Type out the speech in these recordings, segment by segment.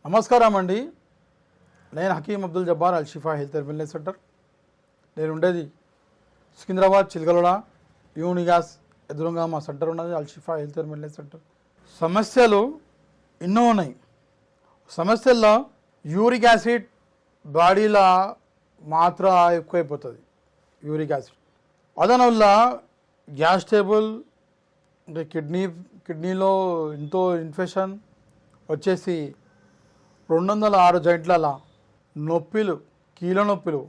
నమస్కారం అండి. నేను Hakeem Abdul Jabbar Alshifa health and wellness centre. నేను ఉండేది సికింద్రాబాద్ చిలకలూడ యూనిగాస్ ఎదురుగా మా సెంటర్ ఉన్నది Alshifa health and wellness centre. సమస్యలు ఎన్నో ఉన్నాయి. సమస్యల్లో యూరిక్ యాసిడ్ బాడీలో మాత్ర ఎక్కువైపోతుంది. యూరిక్ యాసిడ్ అదనవల్ల గ్యాస్ ట్రబుల్, అంటే కిడ్నీలో ఎంతో ఇన్ఫెక్షన్ వచ్చేసి 206 జాయింట్ల నొప్పులు, కీళ్ళ నొప్పులు,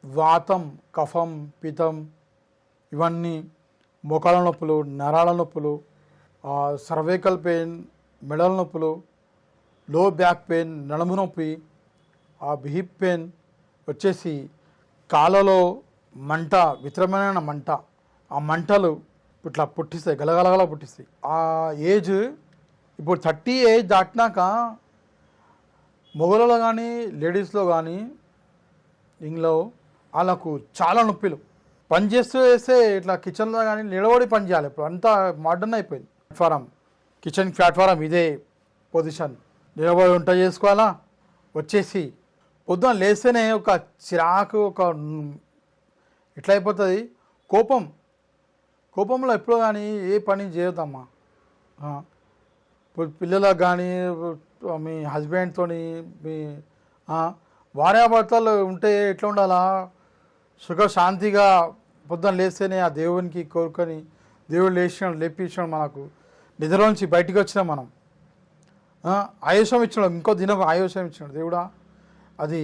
వాతం, కఫం, పితం, ఇవన్నీ, మోకాళ్ళ నొప్పులు, నరాల నొప్పులు, సర్వైకల్ పెయిన్, మెడల నొప్పులు, లో బ్యాక్ పెయిన్, నడుము నొప్పి, హిప్ పెయిన్ వచ్చేసి కాళ్ళలో మంట, వితరమైన మంట, ఆ మంటలు ఇట్లా పుట్టిస్తాయి, గలగలగల పుట్టిస్తాయి. ఆ ఏజ్ ఇప్పుడు 30 ఏజ్ దాటినాక మొగలలో కానీ లేడీస్లో కానీ ఇంట్లో వాళ్ళకు చాలా నొప్పిలు. పని చేస్తే ఇట్లా కిచెన్లో కానీ నిలబడి పని చేయాలి. ఇప్పుడు అంతా మోడర్న్ అయిపోయింది. ప్లాట్ఫారం, కిచెన్ ప్లాట్ఫారం ఇదే పొజిషన్. నిలబడి వంట చేసుకోవాలా, వచ్చేసి పొద్దున లేస్తేనే ఒక చిరాకు, ఒక ఇట్లా అయిపోతుంది. కోపంలో ఎప్పుడో కానీ ఏ పని చేయొద్దమ్మా. పిల్లలకు కానీ మీ హస్బెండ్తో మీ భార్యాభర్తలు ఉంటే ఎట్లా ఉండాలా, శాంతిగా పొద్దున లేస్తేనే ఆ దేవునికి కోరుకొని దేవుడు లేపించాడు, మనకు నిద్రలోంచి బయటికి వచ్చినాం, మనం ఆయుషం ఇచ్చినాడు, ఇంకో దినం ఆయుషం ఇచ్చినాడు దేవుడా. అది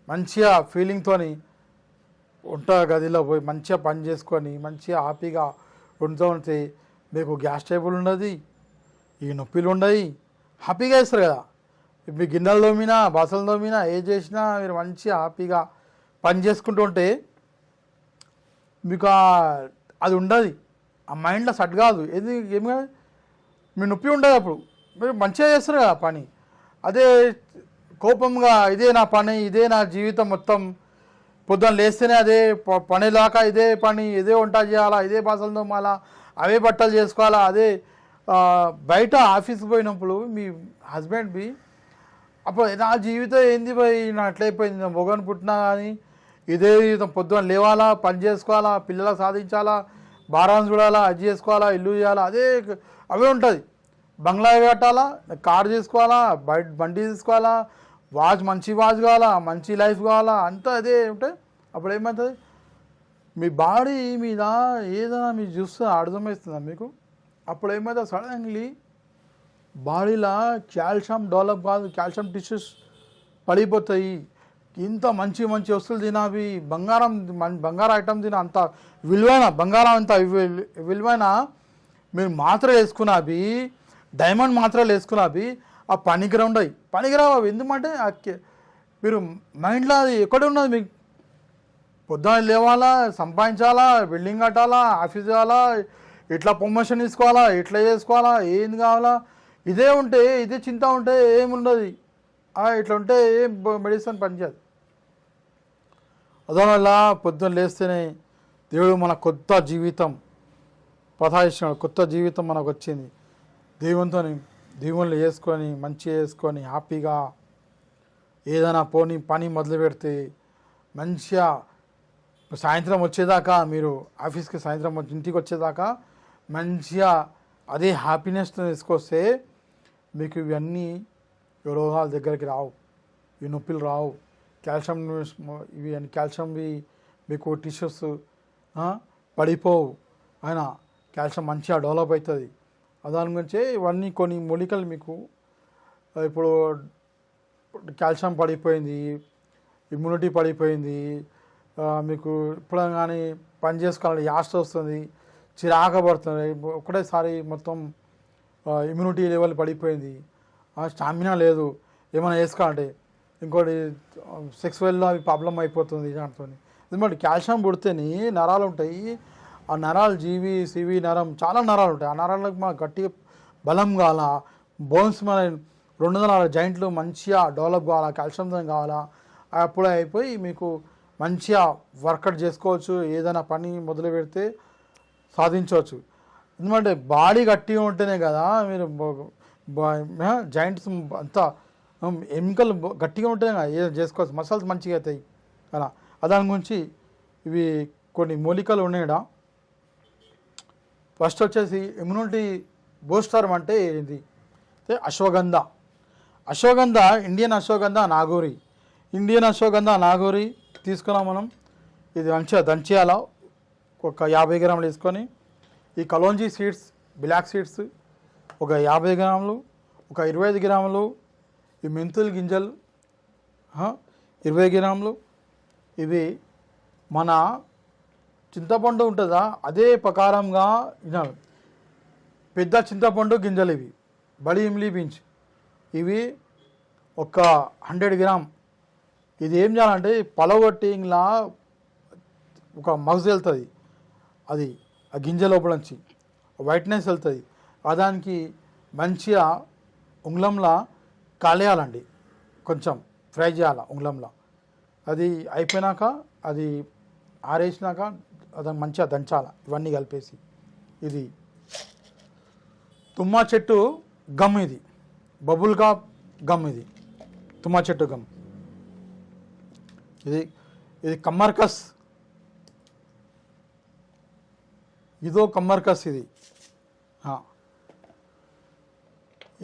మంచిగా ఫీలింగ్తో వంట గదిలో పోయి మంచిగా పని చేసుకొని మంచిగా హ్యాపీగా వండుతూ ఉంటే మీకు గ్యాస్ ట్రబుల్ ఉండదు, ఈ నొప్పిలు ఉండవు, హ్యాపీగా వేస్తారు కదా. మీ గిన్నెలు తోమినా, బాసలు తోమినా, ఏ చేసినా మీరు మంచిగా హ్యాపీగా పని చేసుకుంటూ ఉంటే మీకు అది ఉండదు, ఆ మైండ్లో సెట్ కాదు. ఏం కాదు, మీ నొప్పి ఉండదు. అప్పుడు మీరు మంచిగా చేస్తారు కదా పని. అదే కోపంగా ఇదే నా పని, ఇదే నా జీవితం మొత్తం, పొద్దున్న లేస్తేనే అదే పని దాకా ఇదే పని, ఇదే వంట చేయాలా, ఇదే బాసలు తోమాలా, అవే బట్టలు చేసుకోవాలా. అదే బయట ఆఫీస్కి పోయినప్పుడు మీ హస్బెండ్ అప్పుడు నా జీవితం ఏంది పోయి నా అట్లయిపోయింది, మొగను పుట్టినా కానీ ఇదే జీవితం, పొద్దున లేవాలా, పని చేసుకోవాలా, పిల్లలకు సాధించాలా, బారాన్ని చూడాలా, అది చేసుకోవాలా, ఇల్లు చేయాలా, అవే ఉంటుంది. బంగ్లా కట్టాలా, కారు తీసుకోవాలా, బండి తీసుకోవాలా, మంచి వాచ్ కావాలా, మంచి లైఫ్ కావాలా, అంతా అదే ఉంటాయి. అప్పుడు ఏమవుతుంది, మీ బాడీ మీద ఏదైనా మీరు చూస్తే అర్థమవుతుందా మీకు? అప్పుడు ఏమవుతుంది, సడన్లీ బాడీలో కాల్షియం డెవలప్ కాదు, కాల్షియం టిష్యూస్ పడిపోతాయి. ఇంత మంచి వస్తువులు తినవి, బంగారం ఐటమ్ తిన, అంత విలువైన బంగారం, అంత విలువైన మీరు మాత్ర వేసుకున్నవి, డైమండ్ మాత్రలు వేసుకున్నవి ఆ పనికిరావు. ఎందుకంటే మీరు మైండ్లో అది ఎక్కడ ఉన్నది, మీకు పొద్దున లేవాలా, సంపాదించాలా, బిల్డింగ్ కట్టాలా, ఆఫీస్ చేయాలా, ఇట్లా ప్రమోషన్ తీసుకోవాలా, ఇట్లా చేసుకోవాలా, ఏంది కావాలా, ఇదే ఉంటే, ఇదే చింత ఉంటే ఏముండదు. ఇట్లా ఉంటే ఏం మెడిసిన్ పనిచేయదు. అందువల్ల పొద్దున్న లేస్తేనే దేవుడు మన కొత్త జీవితం ప్రసాదించినాడు, కొత్త జీవితం మనకు వచ్చింది. దేవుళ్ళు వేసుకొని మంచిగా వేసుకొని హ్యాపీగా ఏదైనా పని మొదలు పెడితే మంచిగా సాయంత్రం వచ్చేదాకా, మీరు ఆఫీస్కి సాయంత్రం ఇంటికి వచ్చేదాకా మంచిగా అదే హ్యాపీనెస్తో తీసుకొస్తే మీకు ఇవన్నీ రోగాల దగ్గరికి రావు, ఈ నొప్పులు రావు. కాల్షియంవి మీకు టిష్యూస్ పడిపోవు, అయినా కాల్షియం మంచిగా డెవలప్ అవుతుంది. దాని గురించి ఇవన్నీ కొన్ని మూలికలు మీకు ఇప్పుడు కాల్షియం పడిపోయింది, ఇమ్యూనిటీ పడిపోయింది, మీకు ఇప్పుడు కానీ పని చేసుకోవాలని యాస్ట్ వస్తుంది, చిరాక పడుతుంది, ఒకటేసారి మొత్తం ఇమ్యూనిటీ లెవెల్ పడిపోయింది, స్టామినా లేదు, ఏమైనా వేసుకోవాలంటే ఇంకోటి సెక్స్వెల్లో అవి ప్రాబ్లం అయిపోతుంది దాంతో. ఎందుకంటే కాల్షియం పుడితేనే నరాలు ఉంటాయి, ఆ నరాలు సివి నరం, చాలా నరాలు ఉంటాయి. ఆ నరాలకు మన గట్టిగా బలం కావాలా, బోన్స్ మన 206 జాయింట్లు మంచిగా డెవలప్ కావాలా, కాల్షియంతో కావాలా. అప్పుడే అయిపోయి మీకు మంచిగా వర్కౌట్ చేసుకోవచ్చు, ఏదైనా పని మొదలు పెడితే సాధించవచ్చు. ఎందుకంటే బాడీ గట్టిగా ఉంటేనే కదా మీరు జాయింట్స్ అంతా ఎముకలు గట్టిగా ఉంటాయి కదా, ఏదో చేసుకోవచ్చు, మసాల్స్ మంచిగా అవుతాయి అలా. దాని గురించి ఇవి కొన్ని మూలికలు ఉన్నాయి. ఫస్ట్ వచ్చేసి ఇమ్యూనిటీ బూస్టర్ అంటే ఇది అశ్వగంధ. అశ్వగంధ ఇండియన్ అశ్వగంధ నాగోరి తీసుకున్నాం మనం. ఇది మంచిగా దంచేయాల, ఒక 50 గ్రాములు తీసుకొని. ఈ కలోంజీ సీడ్స్, బ్లాక్ సీడ్స్ ఒక 50 గ్రాములు, ఒక 25 గ్రాములు. ఈ మెంతులు గింజలు 20 గ్రాములు. ఇవి మన చింతపండు ఉంటుందా అదే ప్రకారంగా పెద్ద చింతపండు గింజలు, ఇవి బడి ఇమ్లీ బీన్స్, ఇవి ఒక 100 గ్రామ్. ఇది ఏం చేయాలంటే పలగొట్టి ఇలా ఒక మగ్స్ వెళ్తుంది, అది ఆ గింజ లోపల నుంచి వైట్నెస్ వెళ్తుంది. దానికి మంచిగా ఉంగళంలా కాలేయాలండి, కొంచెం ఫ్రై చేయాలి ఉంగళంలో. అది అయిపోయినాక అది ఆరేసినాక అది మంచిగా దంచాలి ఇవన్నీ కలిపేసి. ఇది తుమ్మా చెట్టు గమ్, ఇది బబుల్గా గమ్, ఇది తుమ్మా చెట్టు గమ్. ఇది కమ్మర్కస్, ఇదో కమ్మర్కస్.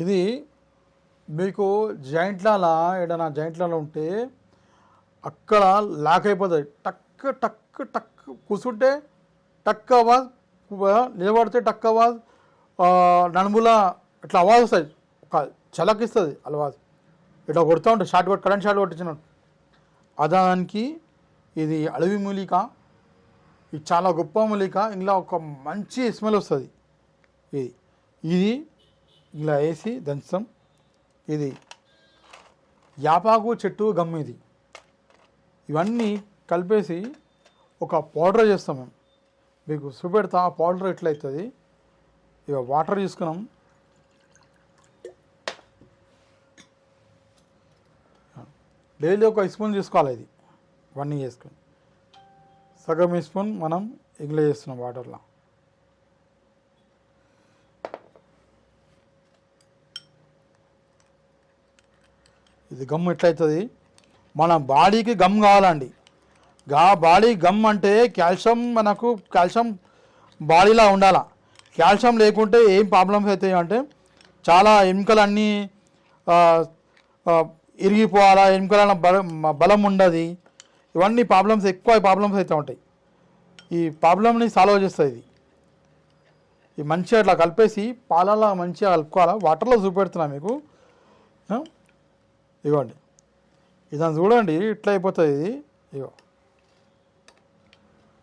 ఇది మీకు జాయింట్లలో ఏదైనా జాయింట్లలో ఉంటే అక్కడ లాక్ అయిపోతుంది. టక్ టక్ టక్ కూర్చుంటే టక్ అవాజ్, నిలబడితే టక్ అవాజ్, నడుముల ఇట్లా అవాజ్ వస్తుంది, ఒక చలకిస్తుంది అలవాజ్. ఇట్లా కొడుతూ ఉంటుంది, కరెంట్ షార్ట్ కొట్టించినట్టు. దానికి ఇది అడవి మూలిక, ఇది చాలా గొప్ప మూలిక. ఇందులో ఒక మంచి స్మెల్ వస్తుంది. ఇది ఇలా వేసి దంచం. ఇది యాపాకు చెట్టు గమ్, ఇది ఇవన్నీ కలిపేసి ఒక పౌడర్ చేస్తాం మేము. మీకు చూపెడతా ఆ పౌడర్ ఎట్లయితుంది. ఇక వాటర్ తీసుకున్నాం, డైలీ ఒక స్పూన్ తీసుకోవాలి. ఇది ఇవన్నీ చేసుకొని సగం స్పూన్ మనం ఇంగ్లీ చేస్తున్నాం వాటర్లో. ఇది గమ్ ఎట్లయితుంది, మన బాడీకి గమ్ కావాలండి. బాడీ గమ్ అంటే కాల్షియం, మనకు కాల్షియం బాడీలో ఉండాలా. కాల్షియం లేకుంటే ఏం ప్రాబ్లమ్స్ అవుతాయి అంటే చాలా ఎముకలన్నీ ఇరిగిపోవాలా, ఎముకల బలం ఉండదు, ఇవన్నీ ప్రాబ్లమ్స్, ఎక్కువ ప్రాబ్లమ్స్ అయితే ఉంటాయి. ఈ ప్రాబ్లమ్ని సాల్వ్ చేస్తుంది ఇది మంచిగా ఇట్లా కలిపేసి పాలల్లో మంచిగా కలుపుకోవాలా. వాటర్లో చూపెడుతున్నా మీకు, ఇవ్వండి. ఇదని చూడండి ఇట్లా అయిపోతుంది ఇది. ఇగో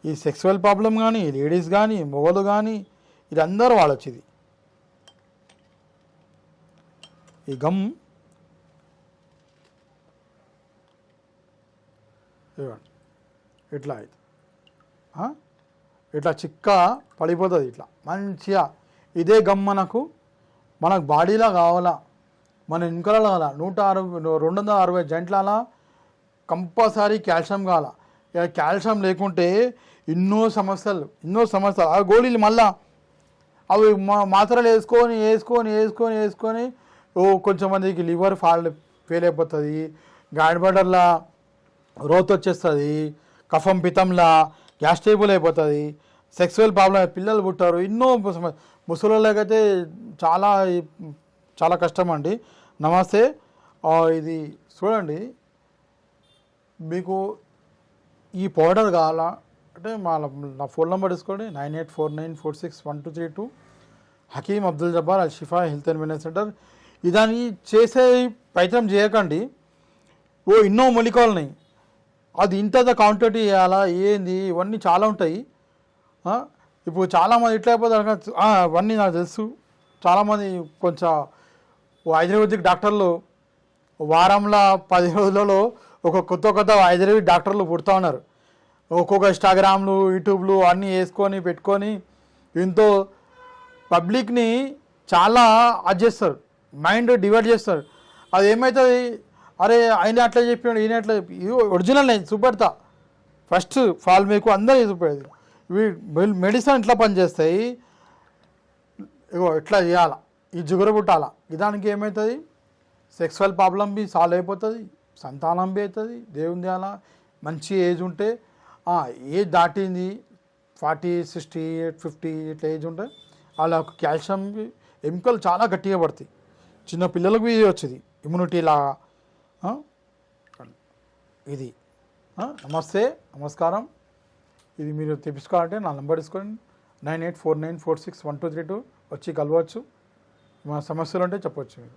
ఈ సెక్సువల్ ప్రాబ్లం కానీ, లేడీస్ కానీ, మొగలు కానీ, ఇది అందరూ వాడచ్చు. ఇది ఈ గమ్ ఇవ్వండి, ఇట్లా అయితే ఇట్లా చిక్క పడిపోతుంది ఇట్లా మంచిగా. ఇదే గమ్ మనకు బాడీలో కావాలా, మన ఎముకలలో కావాలా. 260 జంట్ల కంపల్సరీ కాల్షియం కావాలా. ఇక కాల్షియం లేకుంటే ఎన్నో సమస్యలు. ఆ గోళీలు మళ్ళా అవి మాత్రలు వేసుకొని కొంచెం మందికి లివర్ ఫెయిల్ అయిపోతుంది, గాడిబడర్లా రోత్ వచ్చేస్తుంది, కఫం పితంలా గ్యాస్ ట్రబుల్ అయిపోతుంది, సెక్సువల్ ప్రాబ్లం, పిల్లలు పుట్టారు, ఎన్నో ముసలిళ్ళకైతే చాలా చాలా కష్టం అండి. నమస్తే. ఇది చూడండి, మీకు ఈ పౌడర్ కావాలా అంటే నా ఫోన్ నెంబర్ తీసుకోండి, 9849461232. హకీమ్ అబ్దుల్ జబ్బార్, అల్ షిఫా హెల్త్ అండ్ వెల్నెస్ సెంటర్. ఇదాన్ని చేసే ప్రయత్నం చేయకండి. ఎన్నో మూలికలు ఉన్నాయి, అది ఇంత క్వాంటిటీ చేయాలా ఏంది, ఇవన్నీ చాలా ఉంటాయి. ఇప్పుడు చాలామంది ఇట్లా అయిపోతారు, అవన్నీ నాకు తెలుసు. చాలామంది కొంచెం ఆయుర్వేదిక్ డాక్టర్లు వారంలో 10 రోజులలో ఒక కొత్త ఆయుర్వేదిక్ డాక్టర్లు పుడుతూ ఉన్నారు. ఒక్కొక్క ఇన్స్టాగ్రామ్లు, యూట్యూబ్లు అన్నీ వేసుకొని పెట్టుకొని ఎంతో పబ్లిక్ని చాలా అది చేస్తారు, మైండ్ డివైడ్ చేస్తారు. అది ఏమవుతుంది, అరే ఆయన అట్లా చెప్పాడు, ఈయన అట్లా చెప్పి, ఒరిజినల్ నేను చూపెడతా. ఫస్ట్ ఫాల్ మీకు అందరూ చూపెడదు. ఇవి మెడిసిన్ ఇట్లా పనిచేస్తాయి. ఇగో ఇట్లా చేయాలా, ఈ జుగురు పుట్టాలా. దానికి ఏమవుతుంది, సెక్సువల్ ప్రాబ్లం బి సాల్వ్ అయిపోతుంది, సంతానం బి అవుతుంది. దేవుని అలా మంచి ఏజ్ ఉంటే, ఏజ్ దాటింది 40, 60, 50 ఇట్లా ఏజ్ ఉంటే వాళ్ళ కాల్షియం ఎముకలు చాలా గట్టిగా పడతాయి. చిన్న పిల్లలకు ఇది వచ్చింది ఇమ్యూనిటీ లాగా. ఇది నమస్కారం. ఇది మీరు తెప్పించుకోవాలంటే నా నెంబర్ తీసుకోండి, 9849461232 వచ్చి కలవచ్చు. మా సమస్యలు ఉంటే చెప్పవచ్చు మీరు.